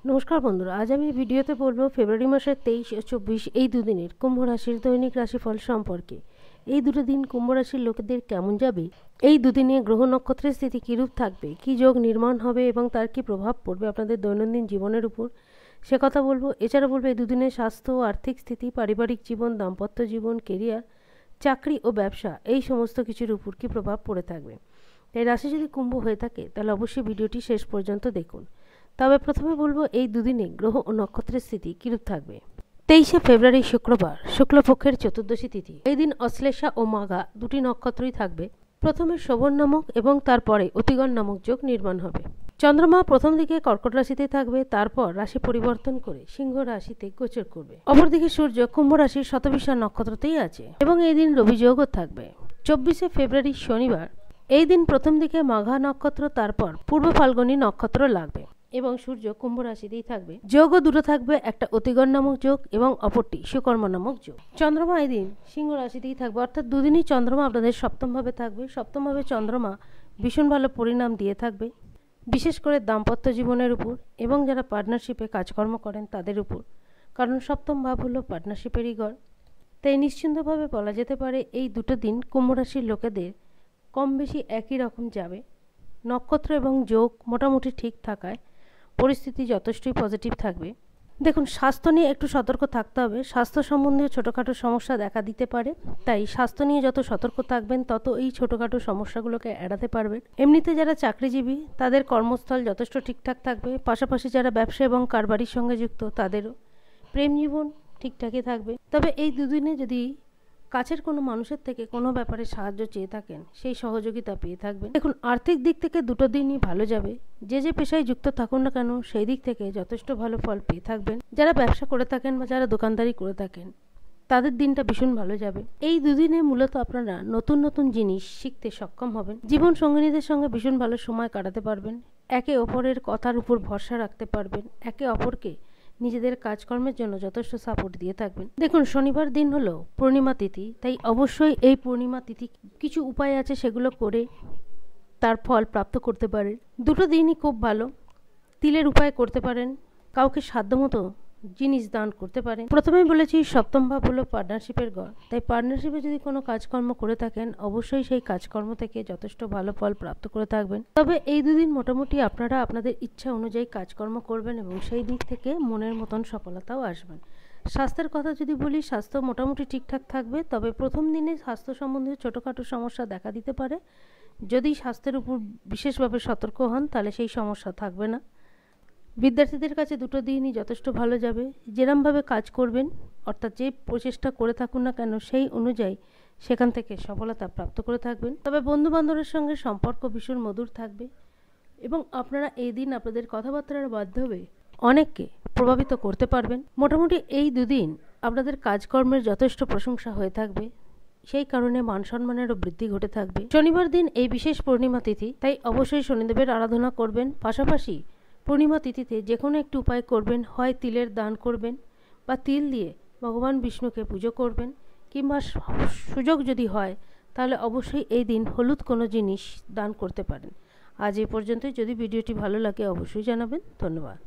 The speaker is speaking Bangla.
নমস্কার বন্ধুরা, আজ আমি ভিডিওতে বলবো ফেব্রুয়ারি মাসের 23 ও 24 এই দুদিনের কুম্ভ রাশির দৈনিক রাশিফল সম্পর্কে। এই দুটো দিন কুম্ভ রাশির লোকেদের কেমন যাবে, এই দুদিনে গ্রহ নক্ষত্রের স্থিতি কীরূপ থাকবে, কী যোগ নির্মাণ হবে এবং তার কী প্রভাব পড়বে আপনাদের দৈনন্দিন জীবনের উপর, সে কথা বলবো। এছাড়া বলবো এই দুদিনের স্বাস্থ্য ও আর্থিক স্থিতি, পারিবারিক জীবন, দাম্পত্য জীবন, কেরিয়ার, চাকরি ও ব্যবসা এই সমস্ত কিছুর উপর কী প্রভাব পড়ে থাকবে। তাই রাশি যদি কুম্ভ হয়ে থাকে তাহলে অবশ্যই ভিডিওটি শেষ পর্যন্ত দেখুন। তবে প্রথমে বলবো এই দুদিনে গ্রহ ও নক্ষত্রের স্থিতি কিরূপ থাকবে। 23 ফেব্রুয়ারি শুক্রবার, শুক্লপক্ষের চতুর্দশী তিথি। এই দিন অশ্লেষা ও মাঘা দুটি নক্ষত্রই থাকবে। প্রথমে শোভন নামক এবং তারপরে অতিগণ নামক যোগ নির্মাণ হবে। চন্দ্রমা প্রথম দিকে কর্কট রাশিতে থাকবে, তারপর রাশি পরিবর্তন করে সিংহ রাশিতে গোচর করবে। অপরদিকে সূর্য কুম্ভ রাশির শতবিশা নক্ষত্রতেই আছে এবং এই দিন রবি যোগও থাকবে। 24 ফেব্রুয়ারি শনিবার, এই দিন প্রথম দিকে মাঘা নক্ষত্র, তারপর পূর্ব ফাল্গুনী নক্ষত্র লাগবে এবং সূর্য কুম্ভ রাশিতেই থাকবে। যোগও দুটো থাকবে, একটা অতিগণ নামক যোগ এবং অপরটি সুকর্মা নামক যোগ। চন্দ্রমা এই দিন সিংহ রাশিতেই থাকবে, অর্থাৎ দুদিনই চন্দ্রমা আপনাদের সপ্তমভাবে থাকবে। সপ্তমভাবে চন্দ্রমা ভীষণ ভালো পরিণাম দিয়ে থাকবে, বিশেষ করে দাম্পত্য জীবনের উপর এবং যারা পার্টনারশিপে কাজকর্ম করেন তাদের উপর, কারণ সপ্তম ভাব হলো পার্টনারশিপেরই ঘর। তাই নিশ্চিন্তভাবে বলা যেতে পারে এই দুটো দিন কুম্ভ রাশির লোকেদের কম বেশি একই রকম যাবে। নক্ষত্র এবং যোগ মোটামুটি ঠিক থাকায় পরিস্থিতি যথেষ্টই পজিটিভ থাকবে। দেখুন, স্বাস্থ্য নিয়ে একটু সতর্ক থাকতে হবে। স্বাস্থ্য সম্বন্ধীয় ছোটোখাটো সমস্যা দেখা দিতে পারে, তাই স্বাস্থ্য নিয়ে যত সতর্ক থাকবেন তত এই ছোটোখাটো সমস্যাগুলোকে এড়াতে পারবেন। এমনিতে যারা চাকরিজীবী তাদের কর্মস্থল যথেষ্ট ঠিকঠাক থাকবে, পাশাপাশি যারা ব্যবসা এবং কারবারির সঙ্গে যুক্ত তাদেরও প্রেম জীবন ঠিকঠাকই থাকবে। তবে এই দুদিনে যদি কাছের কোনো মানুষের থেকে কোনো ব্যাপারে সাহায্য চেয়ে থাকেন, সেই সহযোগিতা পেয়ে থাকবেন। দেখুন, আর্থিক দিক থেকে দুটো দিনই ভালো যাবে। যে পেশায় যুক্ত থাকুন না কেন সেই দিক থেকে যথেষ্ট ভালো ফল পেয়ে থাকবেন। যারা ব্যবসা করে থাকেন বা যারা দোকানদারি করে থাকেন তাদের দিনটা ভীষণ ভালো যাবে। এই দুদিনে মূলত আপনারা নতুন নতুন জিনিস শিখতে সক্ষম হবেন। জীবন সঙ্গিনীদের সঙ্গে ভীষণ ভালো সময় কাটাতে পারবেন, একে অপরের কথার উপর ভরসা রাখতে পারবেন, একে অপরকে নিজেদের কাজকর্মের জন্য যথেষ্ট সাপোর্ট দিয়ে থাকবেন। দেখুন, শনিবার দিন হলো পূর্ণিমা তিথি, তাই অবশ্যই এই পূর্ণিমা তিথি কিছু উপায় আছে সেগুলো করে তার ফল প্রাপ্ত করতে পারেন। দুটো দিনই খুব ভালো। তিলের উপায় করতে পারেন, কাউকে সাধ্যমতো জিনিস দান করতে পারেন। প্রথমেই বলেছি সপ্তম ভাব হলো পার্টনারশিপের ঘর, তাই পার্টনারশিপে যদি কোনো কাজকর্ম করে থাকেন অবশ্যই সেই কাজকর্ম থেকে যথেষ্ট ভালো ফল প্রাপ্ত করে থাকবেন। তবে এই দুদিন মোটামুটি আপনারা আপনাদের ইচ্ছা অনুযায়ী কাজকর্ম করবেন এবং সেই দিক থেকে মনের মতন সফলতাও আসবেন। স্বাস্থ্যের কথা যদি বলি, স্বাস্থ্য মোটামুটি ঠিকঠাক থাকবে, তবে প্রথম দিনে স্বাস্থ্য সম্বন্ধীয় ছোটোখাটো সমস্যা দেখা দিতে পারে। যদি স্বাস্থ্যের উপর বিশেষভাবে সতর্ক হন তাহলে সেই সমস্যা থাকবে না। বিদ্যার্থীদের কাছে দুটো দিনই যথেষ্ট ভালো যাবে। যেরমভাবে কাজ করবেন, অর্থাৎ যে প্রচেষ্টা করে থাকুন না কেন সেই অনুযায়ী সেখান থেকে সফলতা প্রাপ্ত করে থাকবেন। তবে বন্ধু বান্ধবের সঙ্গে সম্পর্ক ভীষণ মধুর থাকবে এবং আপনারা এই দিন আপনাদের কথাবার্তার মাধ্যমে অনেককে প্রভাবিত করতে পারবেন। মোটামুটি এই দুদিন আপনাদের কাজকর্মের যথেষ্ট প্রশংসা হয়ে থাকবে, সেই কারণে মান সম্মানেরও বৃদ্ধি ঘটে থাকবে। শনিবার দিন এই বিশেষ পূর্ণিমা তিথি, তাই অবশ্যই শনিদেবের আরাধনা করবেন। পাশাপাশি পূর্ণিমা তিথিতে যে কোনো একটি উপায় করবেন, হয় তিলের দান করবেন বা তিল দিয়ে ভগবান বিষ্ণুকে পুজো করবেন, কিংবা সুযোগ যদি হয় তাহলে অবশ্যই এই দিন হলুদ কোনো জিনিস দান করতে পারেন। আজ এই পর্যন্তই। যদি ভিডিওটি ভালো লাগে অবশ্যই জানাবেন। ধন্যবাদ।